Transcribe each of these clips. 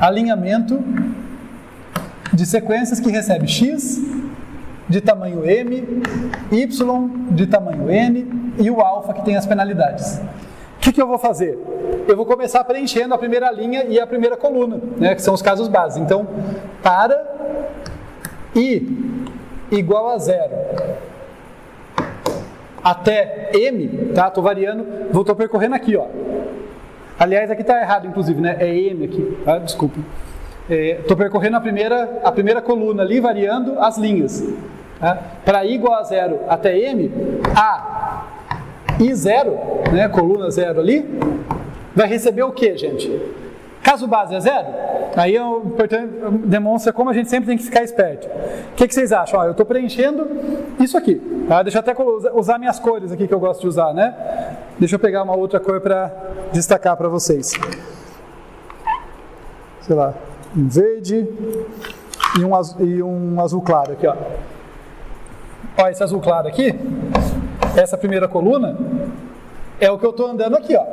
alinhamento de sequências que recebe x de tamanho m, y de tamanho n e o alfa que tem as penalidades. O que eu vou fazer? Eu vou começar preenchendo a primeira linha e a primeira coluna, né, que são os casos básicos. Então, para i igual a 0 até m, tá? Estou variando, estou percorrendo aqui, ó. Aliás, aqui está errado, inclusive, né? É m aqui, tá? Desculpa. Estou percorrendo a primeira coluna ali, variando as linhas. Tá? Para i igual a 0 até m, a i0, né, coluna 0 ali, vai receber o que, gente? Caso base é 0, aí demonstra como a gente sempre tem que ficar esperto. O que vocês acham? Ó, eu estou preenchendo isso aqui. Tá? Deixa eu até usar minhas cores aqui que eu gosto de usar, né? Deixa eu pegar uma outra cor para destacar para vocês. Sei lá, um verde e um azul claro aqui, ó. Ó, esse azul claro aqui, essa primeira coluna, é o que eu estou andando aqui, ó.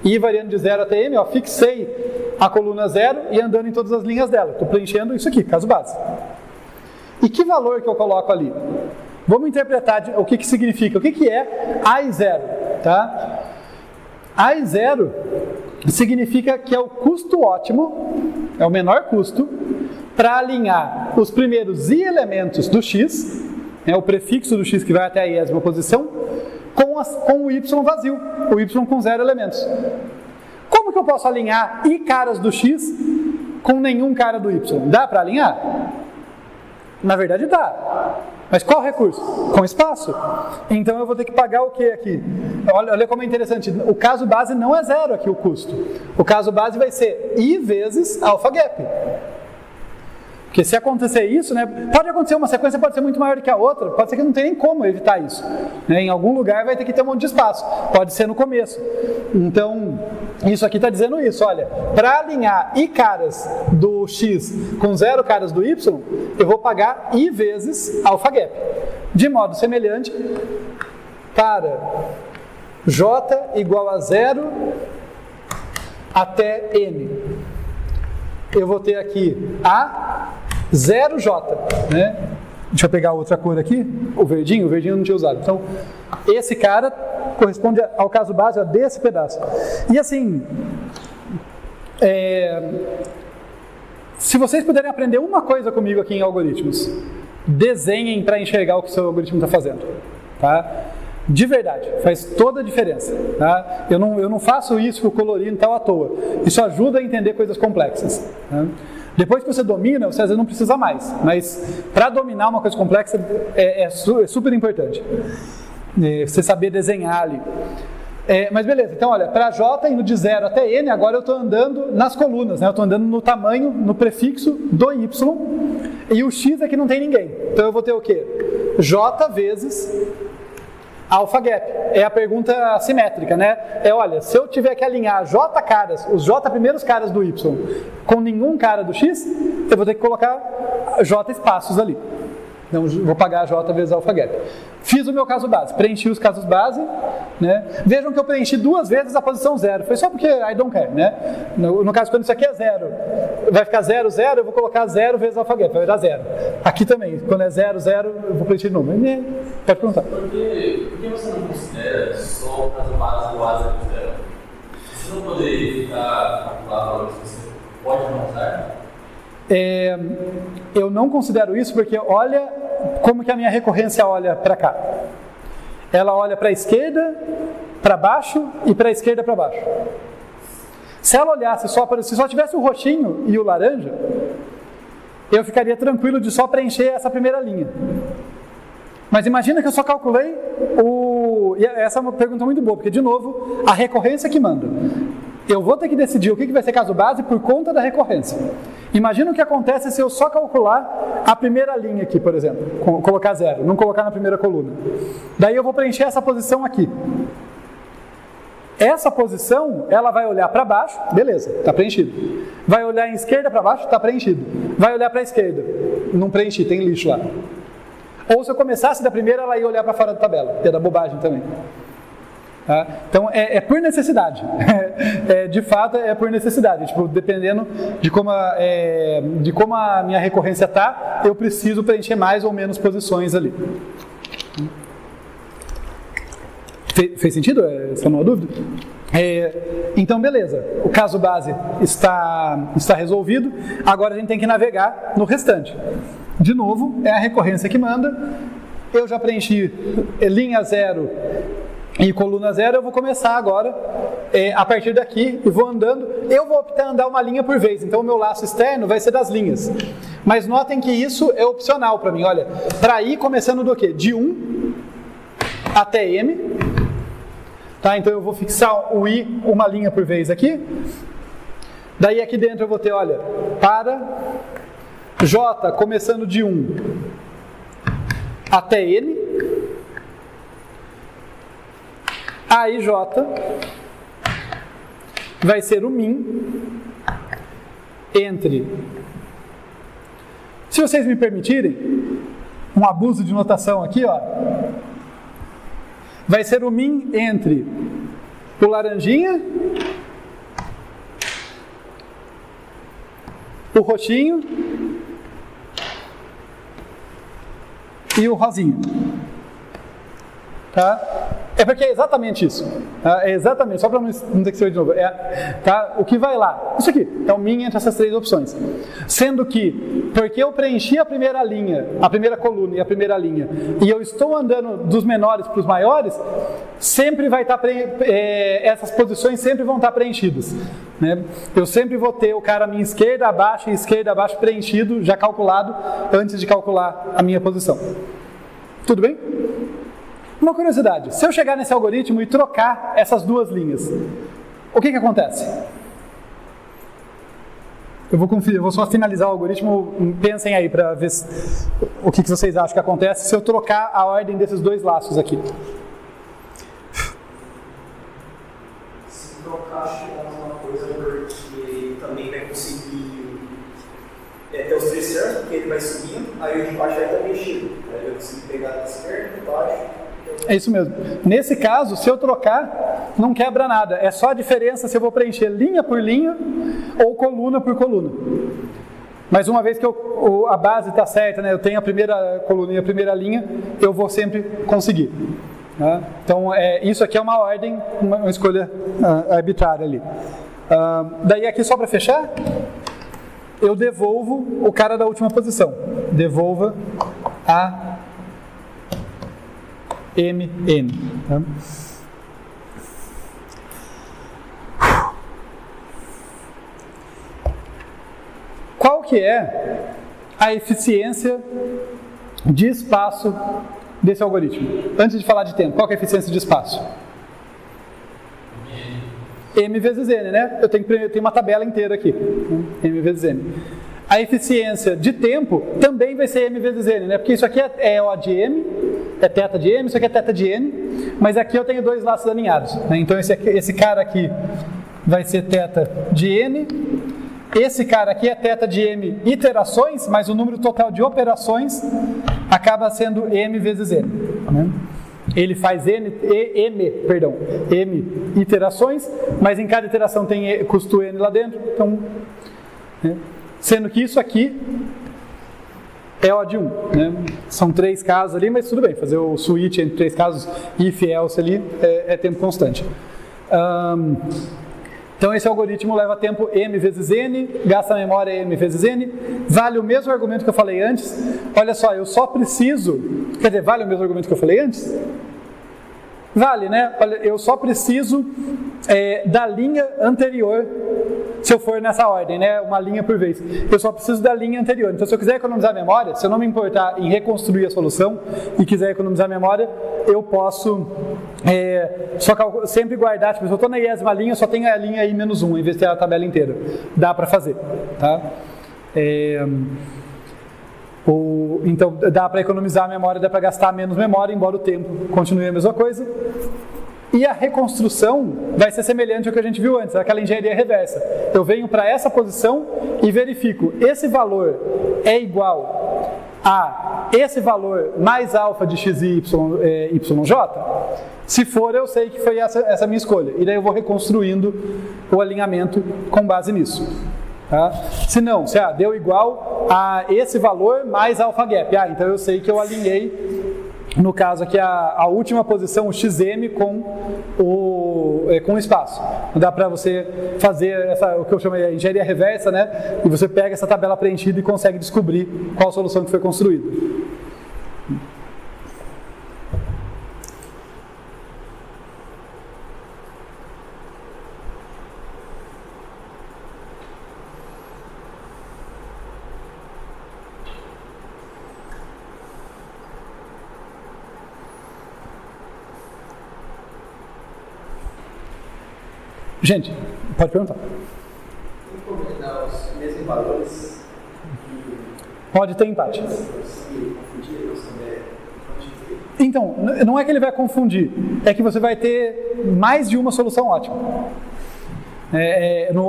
I variando de 0 até m, ó, fixei a coluna 0 e andando em todas as linhas dela. Estou preenchendo isso aqui, caso base. E que valor que eu coloco ali? Vamos interpretar o que significa. O que é I0? Tá? I0 significa que é o custo ótimo, é o menor custo, para alinhar os primeiros i elementos do x, o prefixo do x que vai até a iésima posição, com o y vazio, o y com 0 elementos. Como que eu posso alinhar i caras do x com nenhum cara do y? Dá para alinhar? Na verdade dá. Mas qual recurso? Com espaço. Então eu vou ter que pagar o que aqui? Olha como é interessante. O caso base não é 0 aqui o custo. O caso base vai ser i vezes alpha gap. Porque se acontecer isso, né, pode acontecer uma sequência, pode ser muito maior do que a outra, pode ser que não tenha nem como evitar isso. Né, em algum lugar vai ter que ter um monte de espaço, pode ser no começo. Então, isso aqui está dizendo isso, olha, para alinhar i caras do x com 0 caras do y, eu vou pagar i vezes alpha gap. De modo semelhante, para j igual a 0 até n, eu vou ter aqui a 0J, né? Deixa eu pegar outra cor aqui, o verdinho eu não tinha usado. Então, esse cara corresponde ao caso base desse pedaço. E assim, se vocês puderem aprender uma coisa comigo aqui em algoritmos, desenhem para enxergar o que o seu algoritmo está fazendo, tá? De verdade, faz toda a diferença, tá? Eu não faço isso com o colorindo tal à toa. Isso ajuda a entender coisas complexas, tá? Depois que você domina, você às vezes não precisa mais. Mas para dominar uma coisa complexa é super importante. Você saber desenhar ali. Mas beleza, então olha, para J indo de 0 até N, agora eu estou andando nas colunas, né? Eu estou andando no tamanho, no prefixo do Y. E o X aqui não tem ninguém. Então eu vou ter o quê? J vezes alpha gap. É a pergunta assimétrica, né? Olha, se eu tiver que alinhar J caras, os J primeiros caras do Y, com nenhum cara do X, eu vou ter que colocar J espaços ali. Então, vou pagar J vezes alpha gap. Fiz o meu caso base, preenchi os casos base, né? Vejam que eu preenchi 2 vezes a posição 0. Foi só porque I don't care, né? No caso, quando isso aqui é 0, vai ficar 0, 0, eu vou colocar 0 vezes alpha gap, vai dar 0. Aqui também, quando é 0, 0, eu vou preencher de novo. Pode perguntar. Por que você não considera só o caso base do A0? Você não poderia ficar calculado valores que você pode não usar? Eu não considero isso porque olha como que a minha recorrência olha para cá. Ela olha para a esquerda, para baixo e para a esquerda para baixo. Se ela olhasse se só tivesse o roxinho e o laranja, eu ficaria tranquilo de só preencher essa primeira linha. Mas imagina que eu só calculei e essa é uma pergunta muito boa, porque de novo, a recorrência que manda. Eu vou ter que decidir o que vai ser caso base por conta da recorrência. Imagina o que acontece se eu só calcular a primeira linha aqui, por exemplo, colocar 0, não colocar na primeira coluna. Daí eu vou preencher essa posição aqui. Essa posição, ela vai olhar para baixo, beleza, está preenchido. Vai olhar em esquerda para baixo, está preenchido. Vai olhar para a esquerda, não preenchi, tem lixo lá. Ou se eu começasse da primeira, ela ia olhar para fora da tabela, ia dar bobagem também. Tá? Então é por necessidade, de fato é por necessidade, tipo, dependendo de como a minha recorrência está, eu preciso preencher mais ou menos posições ali. Fez sentido? Essa não é uma dúvida? Então beleza, o caso base está resolvido, agora a gente tem que navegar no restante. De novo, é a recorrência que manda, eu já preenchi linha 0 e coluna 0, eu vou começar agora, a partir daqui, e vou andando. Eu vou optar andar uma linha por vez, então o meu laço externo vai ser das linhas. Mas notem que isso é opcional para mim, olha, para ir começando do quê? De 1 até M, tá? Então eu vou fixar o I uma linha por vez aqui, daí aqui dentro eu vou ter, olha, para J começando de 1 até N, aí J vai ser o min entre, se vocês me permitirem, um abuso de notação aqui, ó, vai ser o min entre o laranjinha, o roxinho e o rosinho. Tá? É porque é exatamente isso. Tá? É exatamente, só para não ter que ser de novo. Tá? O que vai lá? Isso aqui. É o min entre essas três opções. Sendo que, porque eu preenchi a primeira linha, a primeira coluna e a primeira linha, e eu estou andando dos menores para os maiores, sempre vai estar essas posições sempre vão estar preenchidas. Né? Eu sempre vou ter o cara à minha esquerda, abaixo e esquerda, abaixo preenchido, já calculado, antes de calcular a minha posição. Tudo bem? Uma curiosidade, se eu chegar nesse algoritmo e trocar essas duas linhas, o que acontece? Eu vou só finalizar o algoritmo, pensem aí para ver o que vocês acham que acontece se eu trocar a ordem desses dois laços aqui. Se trocar, acho que é uma coisa porque também vai conseguir ter os três certos, porque ele vai subindo, aí o de baixo vai estar mexido, aí eu consigo pegar da esquerda, de baixo. É isso mesmo. Nesse caso, se eu trocar, não quebra nada. É só a diferença se eu vou preencher linha por linha ou coluna por coluna. Mas uma vez que a base está certa, né, eu tenho a primeira coluna e a primeira linha, eu vou sempre conseguir. Tá? Então, isso aqui é uma ordem, uma escolha arbitrária ali. Daí aqui, só para fechar, eu devolvo o cara da última posição. Devolva a MN. Tá? Qual que é a eficiência de espaço desse algoritmo? Antes de falar de tempo, qual que é a eficiência de espaço? M vezes N, né? Eu tenho uma tabela inteira aqui. M vezes N. A eficiência de tempo também vai ser M vezes N, né? Porque isso aqui é O de M, é θ de M, isso aqui é θ de N, mas aqui eu tenho dois laços alinhados. Né? Então esse cara aqui vai ser θ de N, esse cara aqui é θ de M iterações, mas o número total de operações acaba sendo M vezes N. Né? Ele faz M iterações, mas em cada iteração tem custo N lá dentro, então, né? Sendo que isso aqui é O de 1, né? São três casos ali, mas tudo bem, fazer o switch entre três casos, if, else ali, é tempo constante. Então esse algoritmo leva tempo M vezes N, gasta memória M vezes N, vale o mesmo argumento que eu falei antes. Olha só, eu só preciso, quer dizer, vale o mesmo argumento que eu falei antes? Vale, né? Olha, eu só preciso da linha anterior, se eu for nessa ordem, né? Uma linha por vez. Eu só preciso da linha anterior. Então, se eu quiser economizar memória, se eu não me importar em reconstruir a solução e quiser economizar memória, eu posso sempre guardar. Tipo, se eu estou na 10ª linha, eu só tenho a linha I menos 1, em vez de ter a tabela inteira. Dá para fazer, tá? Então dá para economizar a memória, dá para gastar menos memória, embora o tempo continue a mesma coisa. E a reconstrução vai ser semelhante ao que a gente viu antes, aquela engenharia reversa. Eu venho para essa posição e verifico, esse valor é igual esse valor mais alfa de x e yj? Se for, eu sei que foi essa minha escolha. E daí eu vou reconstruindo o alinhamento com base nisso. Tá? Se não, se deu igual a esse valor mais alpha gap. Então eu sei que eu alinhei, no caso aqui, a última posição, o xm, com o espaço. Dá para você fazer o que eu chamo de engenharia reversa, né? E você pega essa tabela preenchida e consegue descobrir qual a solução que foi construída. Gente, pode perguntar. Tem como dar os mesmos valores? Pode ter empate. Então, não é que ele vai confundir, é que você vai ter mais de uma solução ótima.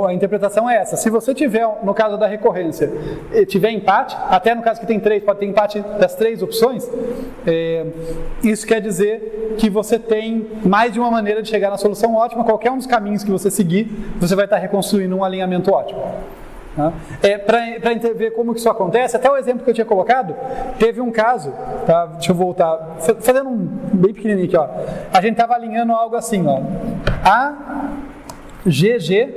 A interpretação é essa. Se você tiver, no caso da recorrência, tiver empate, até no caso que tem 3, pode ter empate das 3 opções, isso quer dizer que você tem mais de uma maneira de chegar na solução ótima. Qualquer um dos caminhos que você seguir, você vai estar reconstruindo um alinhamento ótimo. Para ver como que isso acontece, até o exemplo que eu tinha colocado, teve um caso, tá? Deixa eu voltar, fazendo um bem pequenininho aqui, ó. A gente estava alinhando algo assim, ó, GG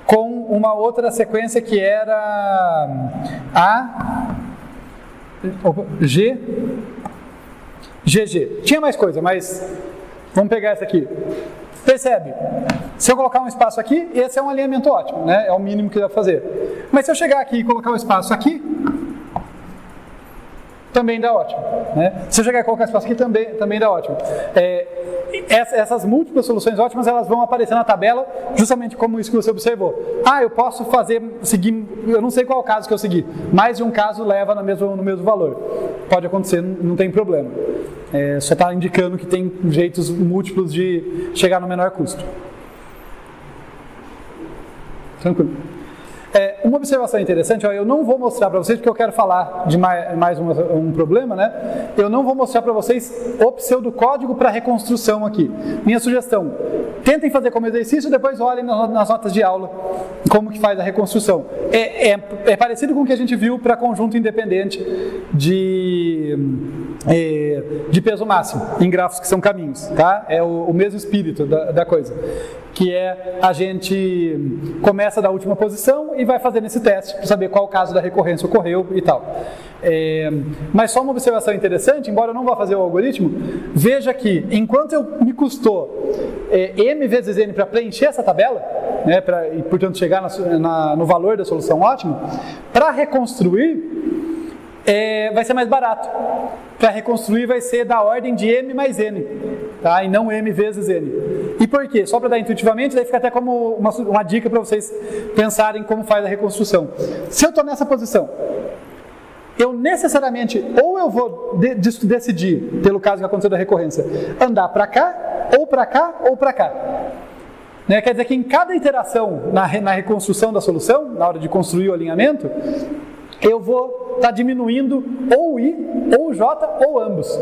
com uma outra sequência que era GG. Tinha mais coisa, mas vamos pegar essa aqui. Percebe? Se eu colocar um espaço aqui, esse é um alinhamento ótimo, né? É o mínimo que dá para fazer. Mas se eu chegar aqui e colocar um espaço aqui, também dá ótimo, né? Se eu chegar e colocar um espaço aqui, também dá ótimo. Essas múltiplas soluções ótimas, elas vão aparecer na tabela, justamente como isso que você observou. Eu posso seguir, eu não sei qual caso que eu segui, mais de um caso leva no mesmo valor. Pode acontecer, não tem problema. Só está indicando que tem jeitos múltiplos de chegar no menor custo. Tranquilo. Uma observação interessante, eu não vou mostrar para vocês, porque eu quero falar de mais um problema, né? Eu não vou mostrar para vocês o pseudocódigo para reconstrução aqui. Minha sugestão, tentem fazer como exercício, depois olhem nas notas de aula como que faz a reconstrução. É parecido com o que a gente viu para conjunto independente de peso máximo, em grafos que são caminhos, tá? É o mesmo espírito da coisa, que a gente começa da última posição e vai fazendo esse teste para saber qual caso da recorrência ocorreu e tal. Mas só uma observação interessante, embora eu não vá fazer o algoritmo, veja que enquanto me custou m vezes n para preencher essa tabela, né, e portanto chegar no valor da solução ótima, para reconstruir vai ser mais barato. Para reconstruir vai ser da ordem de m mais n, tá? E não m vezes n. E por quê? Só para dar intuitivamente, daí fica até como uma dica para vocês pensarem como faz a reconstrução. Se eu estou nessa posição, eu necessariamente, ou eu vou decidir, pelo caso que aconteceu da recorrência, andar para cá, ou para cá, ou para cá. Né? Quer dizer que em cada iteração na reconstrução da solução, na hora de construir o alinhamento, eu vou estar diminuindo ou I, ou J, ou ambos.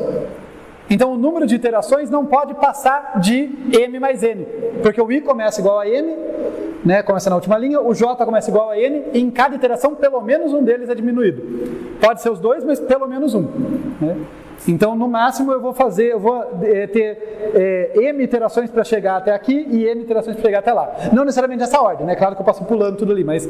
Então o número de iterações não pode passar de M mais N, porque o I começa igual a M, né, começa na última linha, o J começa igual a N, e em cada iteração pelo menos um deles é diminuído. Pode ser os dois, mas pelo menos um. Né? Então no máximo eu vou ter M iterações para chegar até aqui e N iterações para chegar até lá. Não necessariamente nessa ordem, né? Claro que eu passo pulando tudo ali, mas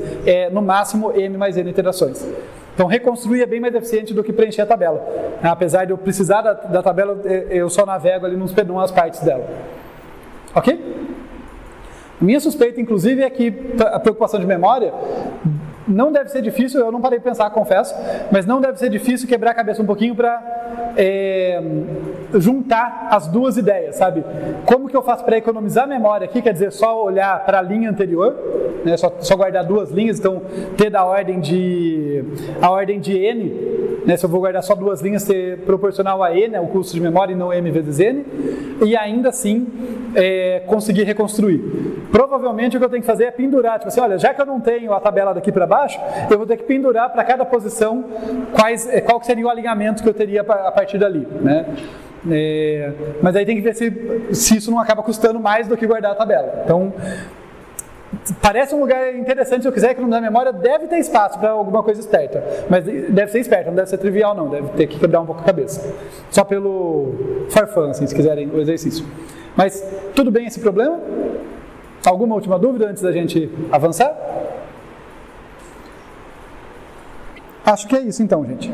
no máximo M mais N iterações. Então reconstruir é bem mais eficiente do que preencher a tabela. Apesar de eu precisar da tabela, eu só navego ali numas partes dela. Ok? Minha suspeita, inclusive, é que a preocupação de memória não deve ser difícil, eu não parei de pensar, confesso, mas não deve ser difícil quebrar a cabeça um pouquinho para juntar as duas ideias, sabe? Como que eu faço para economizar memória aqui, quer dizer, só olhar para a linha anterior, né, só guardar duas linhas, então ter a ordem de N, né, se eu vou guardar só duas linhas, ter proporcional a N, o custo de memória, e não M vezes N, e ainda assim conseguir reconstruir. Provavelmente o que eu tenho que fazer é pendurar, tipo assim, olha, já que eu não tenho a tabela daqui para baixo, eu vou ter que pendurar para cada posição qual que seria o alinhamento que eu teria a partir dali, né? Mas aí tem que ver se isso não acaba custando mais do que guardar a tabela. Então, parece um lugar interessante, se eu quiser economizar memória, deve ter espaço para alguma coisa esperta. Mas deve ser esperto, não deve ser trivial não, deve ter que quebrar um pouco a cabeça. Só pelo for fun, assim, se quiserem o exercício. Mas tudo bem esse problema? Alguma última dúvida antes da gente avançar? Acho que é isso então, gente.